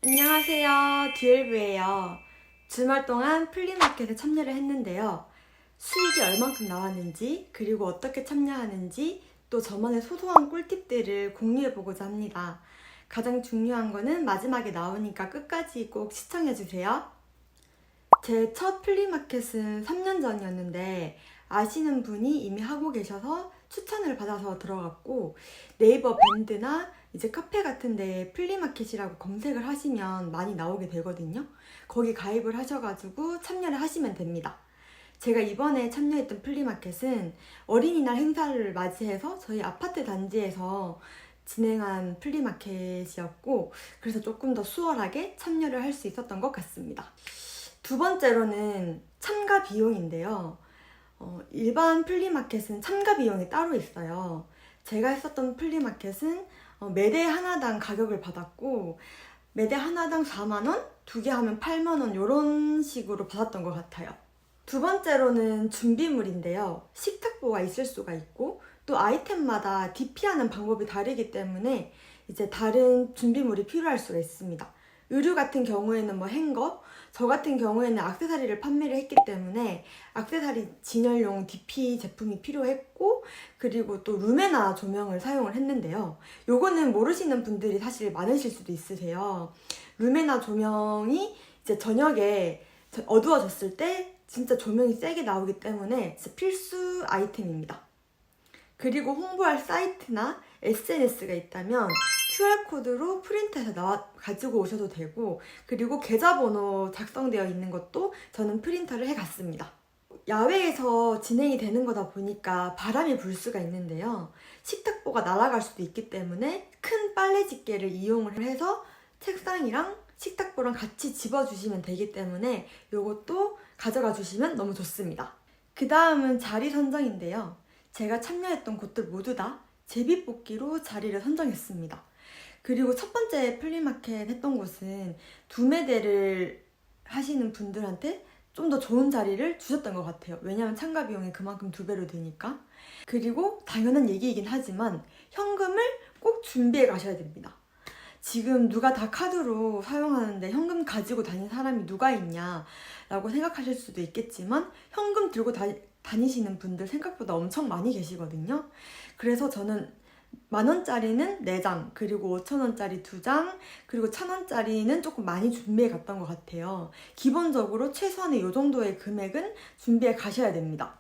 안녕하세요. 듀얼브예요. 주말 동안 플리마켓에 참여를 했는데요. 수익이 얼만큼 나왔는지, 그리고 어떻게 참여하는지, 또 저만의 소소한 꿀팁들을 공유해보고자 합니다. 가장 중요한 거는 마지막에 나오니까 끝까지 꼭 시청해주세요. 제 첫 플리마켓은 3년 전이었는데 아시는 분이 이미 하고 계셔서 추천을 받아서 들어갔고, 네이버 밴드나 이제 카페 같은 데 플리마켓이라고 검색을 하시면 많이 나오게 되거든요. 거기 가입을 하셔가지고 참여를 하시면 됩니다. 제가 이번에 참여했던 플리마켓은 어린이날 행사를 맞이해서 저희 아파트 단지에서 진행한 플리마켓이었고, 그래서 조금 더 수월하게 참여를 할 수 있었던 것 같습니다. 두 번째로는 참가 비용인데요. 일반 플리마켓은 참가 비용이 따로 있어요. 제가 했었던 플리마켓은 매대 하나당 가격을 받았고, 매대 하나당 4만원? 두 개 하면 8만원 이런 식으로 받았던 것 같아요. 두 번째로는 준비물인데요. 식탁보가 있을 수가 있고, 또 아이템마다 DP하는 방법이 다르기 때문에 이제 다른 준비물이 필요할 수가 있습니다. 의류 같은 경우에는 행거, 저 같은 경우에는 액세서리를 판매를 했기 때문에 액세서리 진열용 DP 제품이 필요했고, 그리고 또 루메나 조명을 사용을 했는데요. 요거는 모르시는 분들이 사실 많으실 수도 있으세요. 루메나 조명이 이제 저녁에 어두워졌을 때 진짜 조명이 세게 나오기 때문에 진짜 필수 아이템입니다. 그리고 홍보할 사이트나 SNS가 있다면 QR코드로 프린트해서 가지고 오셔도 되고, 그리고 계좌번호 작성되어 있는 것도 저는 프린터를 해갔습니다. 야외에서 진행이 되는 거다 보니까 바람이 불 수가 있는데요. 식탁보가 날아갈 수도 있기 때문에 큰 빨래 집게를 이용을 해서 책상이랑 식탁보랑 같이 집어주시면 되기 때문에 이것도 가져가 주시면 너무 좋습니다. 그 다음은 자리 선정인데요. 제가 참여했던 곳들 모두 다 제비뽑기로 자리를 선정했습니다. 그리고 첫 번째 플리마켓 했던 곳은 두 매대를 하시는 분들한테 좀 더 좋은 자리를 주셨던 것 같아요. 왜냐하면 참가 비용이 그만큼 2배로 되니까. 그리고 당연한 얘기이긴 하지만 현금을 꼭 준비해 가셔야 됩니다. 지금 누가 다 카드로 사용하는데 현금 가지고 다니는 사람이 누가 있냐 라고 생각하실 수도 있겠지만, 현금 들고 다니시는 분들 생각보다 엄청 많이 계시거든요. 그래서 저는 10,000원짜리는 4장, 그리고 5,000원짜리 2장, 그리고 1,000원짜리는 조금 많이 준비해 갔던 것 같아요. 기본적으로 최소한의 이 정도의 금액은 준비해 가셔야 됩니다.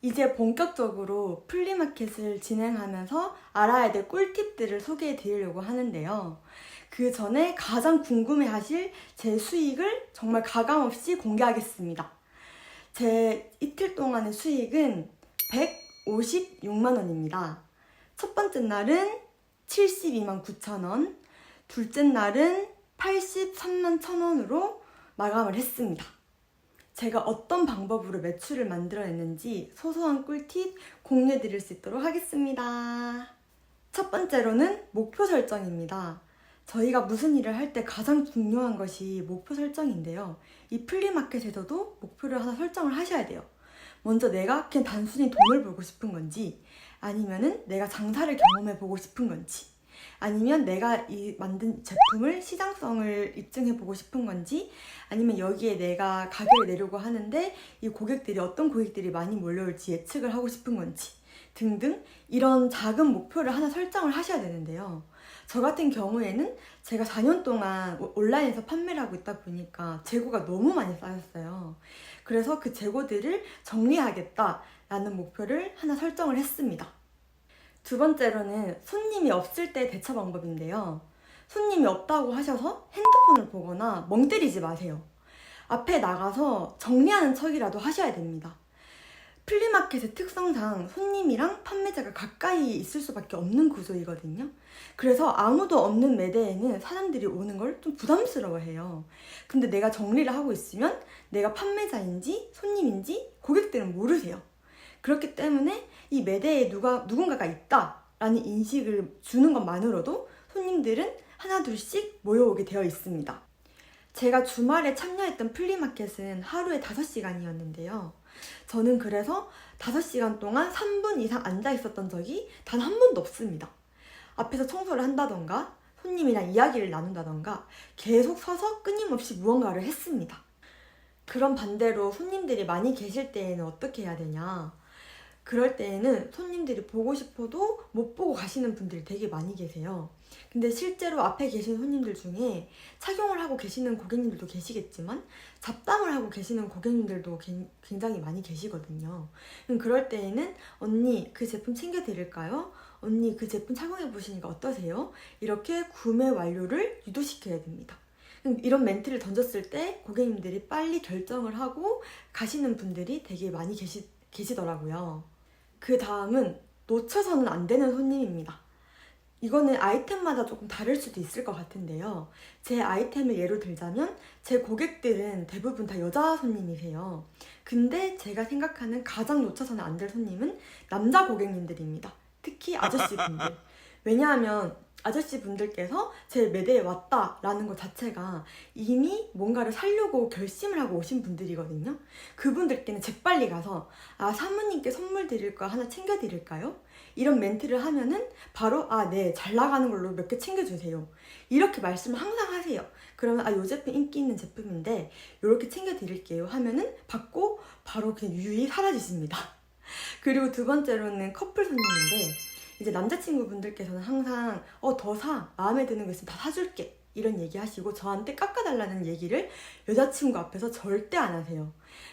이제 본격적으로 플리마켓을 진행하면서 알아야 될 꿀팁들을 소개해 드리려고 하는데요. 그 전에 가장 궁금해 하실 제 수익을 정말 가감없이 공개하겠습니다. 제 이틀 동안의 수익은 156만 원입니다. 첫 번째 날은 72만 9천 원, 둘째 날은 83만 1천 원으로 마감을 했습니다. 제가 어떤 방법으로 매출을 만들어냈는지 소소한 꿀팁 공유해 드릴 수 있도록 하겠습니다. 첫 번째로는 목표 설정입니다. 저희가 무슨 일을 할 때 가장 중요한 것이 목표 설정인데요. 이 플리마켓에서도 목표를 하나 설정을 하셔야 돼요. 먼저 내가 그냥 단순히 돈을 벌고 싶은 건지, 아니면은 내가 장사를 경험해 보고 싶은 건지, 아니면 내가 이 만든 제품을 시장성을 입증해 보고 싶은 건지, 아니면 여기에 내가 가격을 내려고 하는데 이 고객들이 어떤 고객들이 많이 몰려올지 예측을 하고 싶은 건지 등등, 이런 작은 목표를 하나 설정을 하셔야 되는데요. 저 같은 경우에는 제가 4년 동안 온라인에서 판매를 하고 있다 보니까 재고가 너무 많이 쌓였어요. 그래서 그 재고들을 정리하겠다라는 목표를 하나 설정을 했습니다. 두 번째로는 손님이 없을 때 대처 방법인데요. 손님이 없다고 하셔서 핸드폰을 보거나 멍 때리지 마세요. 앞에 나가서 정리하는 척이라도 하셔야 됩니다. 플리마켓의 특성상 손님이랑 판매자가 가까이 있을 수밖에 없는 구조이거든요. 그래서 아무도 없는 매대에는 사람들이 오는 걸 좀 부담스러워해요. 근데 내가 정리를 하고 있으면 내가 판매자인지 손님인지 고객들은 모르세요. 그렇기 때문에 이 매대에 누군가가 있다라는 인식을 주는 것만으로도 손님들은 하나 둘씩 모여오게 되어 있습니다. 제가 주말에 참여했던 플리마켓은 하루에 5시간이었는데요. 저는 그래서 5시간 동안 3분 이상 앉아 있었던 적이 단 한 번도 없습니다. 앞에서 청소를 한다던가 손님이랑 이야기를 나눈다던가 계속 서서 끊임없이 무언가를 했습니다. 그럼 반대로 손님들이 많이 계실 때에는 어떻게 해야 되냐? 그럴 때에는 손님들이 보고 싶어도 못 보고 가시는 분들이 되게 많이 계세요. 근데 실제로 앞에 계신 손님들 중에 착용을 하고 계시는 고객님들도 계시겠지만 잡담을 하고 계시는 고객님들도 굉장히 많이 계시거든요. 그럴 때에는 언니 그 제품 챙겨드릴까요? 언니 그 제품 착용해 보시니까 어떠세요? 이렇게 구매 완료를 유도시켜야 됩니다. 이런 멘트를 던졌을 때 고객님들이 빨리 결정을 하고 가시는 분들이 되게 많이 계시더라고요. 그 다음은 놓쳐서는 안 되는 손님입니다. 이거는 아이템마다 조금 다를 수도 있을 것 같은데요. 제 아이템을 예로 들자면 제 고객들은 대부분 다 여자 손님이세요. 근데 제가 생각하는 가장 놓쳐서는 안 될 손님은 남자 고객님들입니다. 특히 아저씨분들. 왜냐하면 아저씨분들께서 제 매대에 왔다라는 것 자체가 이미 뭔가를 사려고 결심을 하고 오신 분들이거든요. 그분들께는 재빨리 가서 사모님께 선물 드릴 거 하나 챙겨드릴까요? 이런 멘트를 하면은 바로 네, 잘 나가는 걸로 몇 개 챙겨주세요. 이렇게 말씀을 항상 하세요. 그러면 요 제품 인기 있는 제품인데 이렇게 챙겨드릴게요 하면은 받고 바로 그냥 유유히 사라지십니다. 그리고 두 번째로는 커플 손님인데 이제 남자친구분들께서는 항상 더 사, 마음에 드는 거 있으면 다 사줄게 이런 얘기 하시고 저한테 깎아달라는 얘기를 여자친구 앞에서 절대 안 하세요.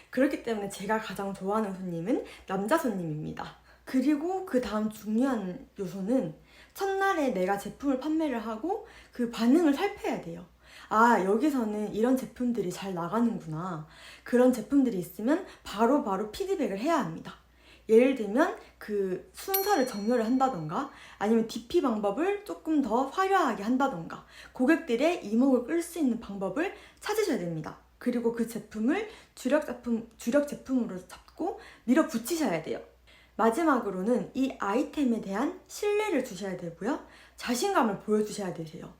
그렇기 때문에 제가 가장 좋아하는 손님은 남자 손님입니다. 그리고 그 다음 중요한 요소는 첫날에 내가 제품을 판매를 하고 그 반응을 살펴야 돼요. 여기서는 이런 제품들이 잘 나가는구나. 그런 제품들이 있으면 바로바로 피드백을 해야 합니다. 예를 들면 그 순서를 정렬을 한다던가 아니면 DP 방법을 조금 더 화려하게 한다던가 고객들의 이목을 끌 수 있는 방법을 찾으셔야 됩니다. 그리고 그 제품을 주력 제품으로 잡고 밀어붙이셔야 돼요. 마지막으로는 이 아이템에 대한 신뢰를 주셔야 되고요. 자신감을 보여주셔야 되세요.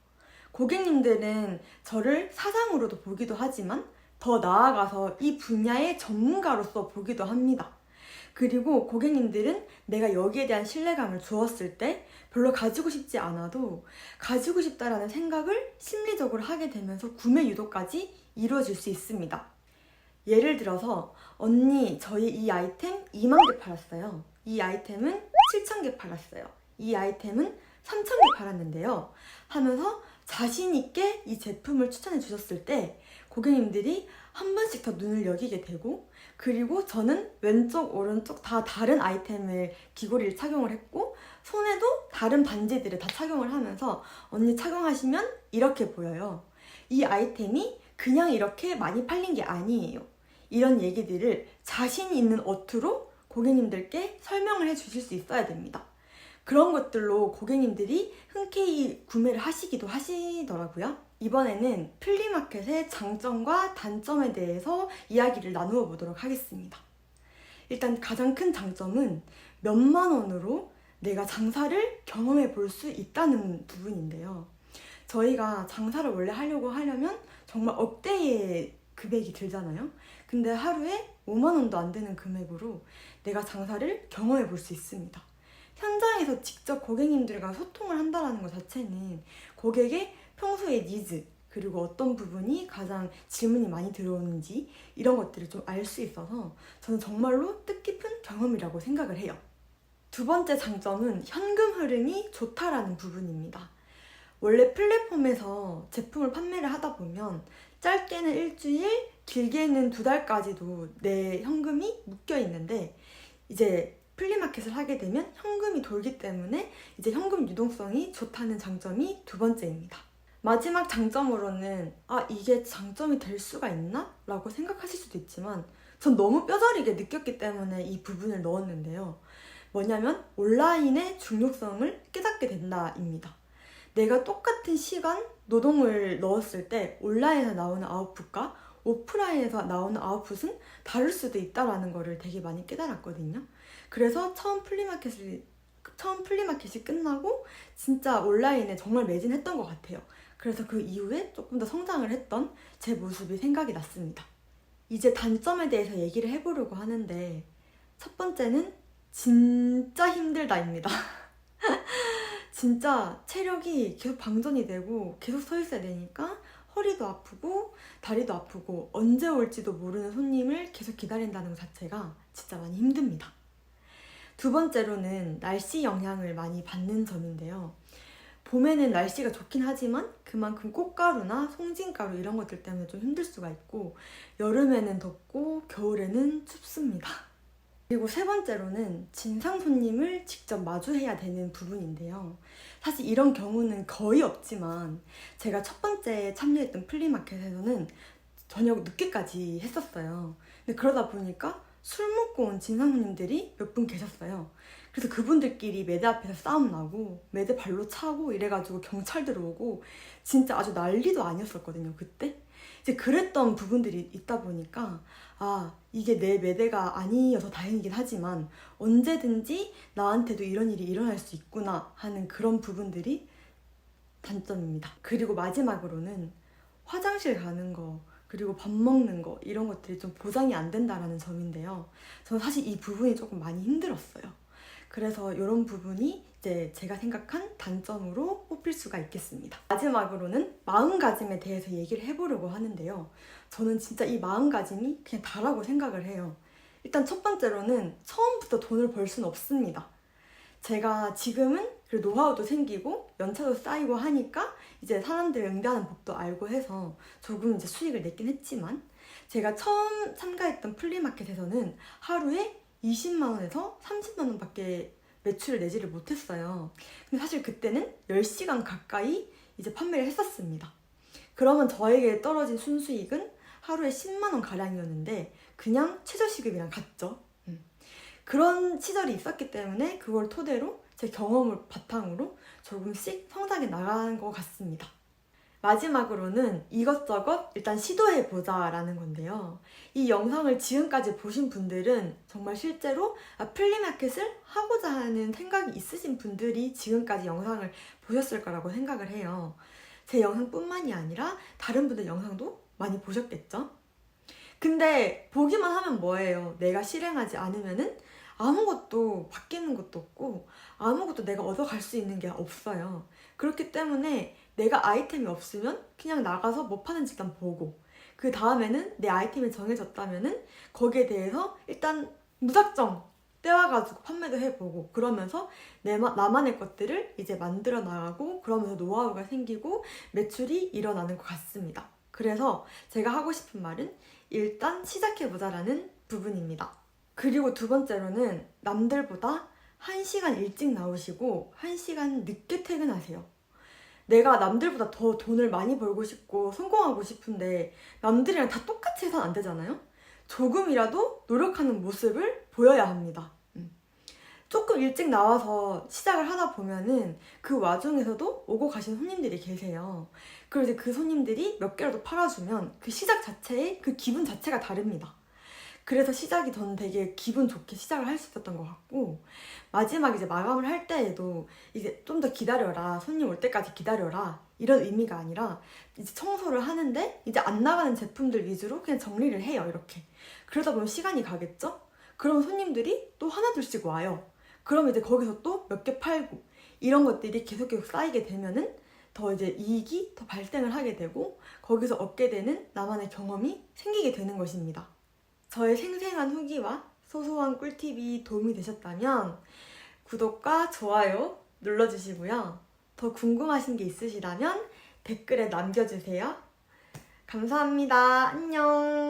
고객님들은 저를 사장으로도 보기도 하지만 더 나아가서 이 분야의 전문가로서 보기도 합니다. 그리고 고객님들은 내가 여기에 대한 신뢰감을 주었을 때 별로 가지고 싶지 않아도 가지고 싶다라는 생각을 심리적으로 하게 되면서 구매 유도까지 이루어질 수 있습니다. 예를 들어서 언니 저희 이 아이템 2만 개 팔았어요. 이 아이템은 7천 개 팔았어요. 이 아이템은 3천 개 팔았는데요. 하면서 자신 있게 이 제품을 추천해 주셨을 때 고객님들이 한 번씩 더 눈을 여기게 되고 그리고 저는 왼쪽 오른쪽 다 다른 아이템을 귀걸이를 착용을 했고 손에도 다른 반지들을 다 착용을 하면서 언니 착용하시면 이렇게 보여요. 이 아이템이 그냥 이렇게 많이 팔린 게 아니에요. 이런 얘기들을 자신 있는 어투로 고객님들께 설명을 해 주실 수 있어야 됩니다. 그런 것들로 고객님들이 흔쾌히 구매를 하시기도 하시더라고요. 이번에는 플리마켓의 장점과 단점에 대해서 이야기를 나누어 보도록 하겠습니다. 일단 가장 큰 장점은 몇만 원으로 내가 장사를 경험해 볼 수 있다는 부분인데요. 저희가 장사를 원래 하려면 정말 억대의 금액이 들잖아요. 근데 하루에 5만 원도 안 되는 금액으로 내가 장사를 경험해 볼 수 있습니다. 현장에서 직접 고객님들과 소통을 한다는 것 자체는 고객의 평소의 니즈 그리고 어떤 부분이 가장 질문이 많이 들어오는지 이런 것들을 좀 알 수 있어서 저는 정말로 뜻깊은 경험이라고 생각을 해요. 두 번째 장점은 현금 흐름이 좋다라는 부분입니다. 원래 플랫폼에서 제품을 판매를 하다 보면 짧게는 일주일, 길게는 2달까지도 내 현금이 묶여 있는데 이제 플리마켓을 하게 되면 현금이 돌기 때문에 이제 현금 유동성이 좋다는 장점이 두 번째입니다. 마지막 장점으로는 이게 장점이 될 수가 있나? 라고 생각하실 수도 있지만 전 너무 뼈저리게 느꼈기 때문에 이 부분을 넣었는데요. 뭐냐면 온라인의 중요성을 깨닫게 된다입니다. 내가 똑같은 시간, 노동을 넣었을 때 온라인에서 나오는 아웃풋과 오프라인에서 나오는 아웃풋은 다를 수도 있다는 거를 되게 많이 깨달았거든요. 그래서 처음 플리마켓이 끝나고 진짜 온라인에 정말 매진했던 것 같아요. 그래서 그 이후에 조금 더 성장을 했던 제 모습이 생각이 났습니다. 이제 단점에 대해서 얘기를 해보려고 하는데 첫 번째는 진짜 힘들다입니다. 진짜 체력이 계속 방전이 되고 계속 서 있어야 되니까 허리도 아프고 다리도 아프고 언제 올지도 모르는 손님을 계속 기다린다는 것 자체가 진짜 많이 힘듭니다. 두 번째로는 날씨 영향을 많이 받는 점인데요. 봄에는 날씨가 좋긴 하지만 그만큼 꽃가루나 송진가루 이런 것들 때문에 좀 힘들 수가 있고, 여름에는 덥고 겨울에는 춥습니다. 그리고 세 번째로는 진상 손님을 직접 마주해야 되는 부분인데요. 사실 이런 경우는 거의 없지만 제가 첫 번째 참여했던 플리마켓에서는 저녁 늦게까지 했었어요. 근데 그러다 보니까 술 먹고 온 진상 손님들이 몇 분 계셨어요. 그래서 그분들끼리 매대 앞에서 싸움 나고 매대 발로 차고 이래가지고 경찰 들어오고 진짜 아주 난리도 아니었었거든요, 그때. 이제 그랬던 부분들이 있다 보니까 이게 내 매대가 아니어서 다행이긴 하지만 언제든지 나한테도 이런 일이 일어날 수 있구나 하는 그런 부분들이 단점입니다. 그리고 마지막으로는 화장실 가는 거 그리고 밥 먹는 거 이런 것들이 좀 보장이 안 된다라는 점인데요. 저는 사실 이 부분이 조금 많이 힘들었어요. 그래서 이런 부분이 이제 제가 생각한 단점으로 뽑힐 수가 있겠습니다. 마지막으로는 마음가짐에 대해서 얘기를 해보려고 하는데요. 저는 진짜 이 마음가짐이 그냥 다라고 생각을 해요. 일단 첫 번째로는 처음부터 돈을 벌 수는 없습니다. 제가 지금은 노하우도 생기고 연차도 쌓이고 하니까 이제 사람들 응대하는 법도 알고 해서 조금 이제 수익을 냈긴 했지만, 제가 처음 참가했던 플리마켓에서는 하루에 20만 원에서 30만 원밖에 매출을 내지를 못했어요. 근데 사실 그때는 10시간 가까이 이제 판매를 했었습니다. 그러면 저에게 떨어진 순수익은 하루에 10만 원 가량이었는데 그냥 최저시급이랑 같죠. 그런 시절이 있었기 때문에 그걸 토대로 제 경험을 바탕으로 조금씩 성장해 나가는 것 같습니다. 마지막으로는 이것저것 일단 시도해보자 라는 건데요. 이 영상을 지금까지 보신 분들은 정말 실제로 플리마켓을 하고자 하는 생각이 있으신 분들이 지금까지 영상을 보셨을 거라고 생각을 해요. 제 영상뿐만이 아니라 다른 분들 영상도 많이 보셨겠죠? 근데 보기만 하면 뭐예요? 내가 실행하지 않으면은 아무것도 바뀌는 것도 없고 아무것도 내가 얻어갈 수 있는 게 없어요. 그렇기 때문에 내가 아이템이 없으면 그냥 나가서 뭐 파는지 일단 보고, 그 다음에는 내 아이템이 정해졌다면은 거기에 대해서 일단 무작정 떼와가지고 판매도 해보고, 그러면서 나만의 것들을 이제 만들어 나가고, 그러면서 노하우가 생기고 매출이 일어나는 것 같습니다. 그래서 제가 하고 싶은 말은 일단 시작해보자라는 부분입니다. 그리고 두 번째로는 남들보다 1시간 일찍 나오시고 1시간 늦게 퇴근하세요. 내가 남들보다 더 돈을 많이 벌고 싶고 성공하고 싶은데 남들이랑 다 똑같이 해서는 안 되잖아요? 조금이라도 노력하는 모습을 보여야 합니다. 조금 일찍 나와서 시작을 하다 보면은 그 와중에서도 오고 가시는 손님들이 계세요. 그리고 이제 그 손님들이 몇 개라도 팔아주면 그 시작 자체의 그 기분 자체가 다릅니다. 그래서 시작이 저는 되게 기분 좋게 시작을 할 수 있었던 것 같고, 마지막 이제 마감을 할 때에도 이제 좀 더 기다려라, 손님 올 때까지 기다려라 이런 의미가 아니라 이제 청소를 하는데 이제 안 나가는 제품들 위주로 그냥 정리를 해요, 이렇게. 그러다 보면 시간이 가겠죠? 그럼 손님들이 또 하나둘씩 와요. 그럼 이제 거기서 또 몇 개 팔고 이런 것들이 계속 쌓이게 되면은 더 이제 이익이 더 발생을 하게 되고 거기서 얻게 되는 나만의 경험이 생기게 되는 것입니다. 저의 생생한 후기와 소소한 꿀팁이 도움이 되셨다면 구독과 좋아요 눌러주시고요. 더 궁금하신 게 있으시다면 댓글에 남겨주세요. 감사합니다. 안녕.